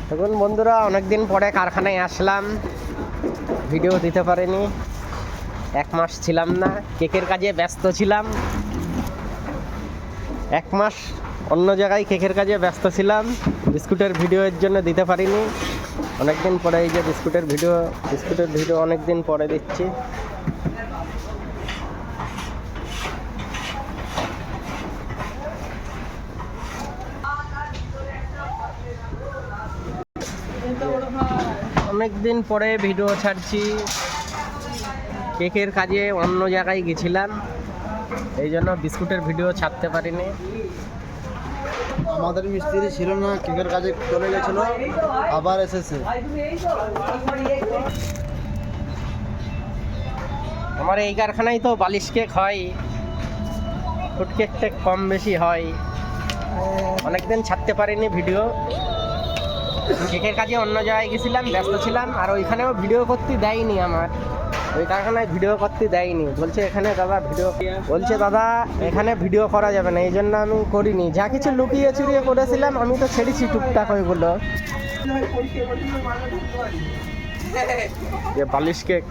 দেখুন বন্ধুরা, অনেকদিন পরে কারখানায় আসলাম, ভিডিও দিতে পারিনি। 1 মাস ছিলাম না, কেকের কাজে ব্যস্ত ছিলাম। 1 মাস অন্য জায়গায় কেকের কাজে ব্যস্ত ছিলাম, বিস্কুটের ভিডিওর জন্য দিতে পারিনি। অনেকদিন পরে এই যে বিস্কুটের ভিডিও অনেকদিন পরে দিচ্ছি। অনেকদিন পরে ভিডিও ছাড়ছি, কেকের কাজে অন্য জায়গায় গেছিলাম, এই জন্য বিস্কুটের ভিডিও ছাড়তে পারিনি। আমাদের মিস্ত্রি ছিল না, কেকের কাজে চলে গেছিল, আবার এসেছে। আমার এই কারখানায় তো বালিশ কেক হয়, ফুড কেকটা কম বেশি হয়। অনেকদিন ছাড়তে পারিনি ভিডিও, কেকের কাজে অন্য জায়গায় গেছিলাম, ব্যস্ত ছিলাম। আর ওইখানেও ভিডিও করতে দেয়নি, আমার ওই কারখানায় ভিডিও করতে দেয়নি। বলছে এখানে দাদা এখানে ভিডিও করা যাবে না, এই জন্য আমি করিনি। যা কিছু লুকিয়ে চুরিয়ে করেছিলাম আমি তো ছেড়েছি টুকটাক ওইগুলো। যে বালিশ কেক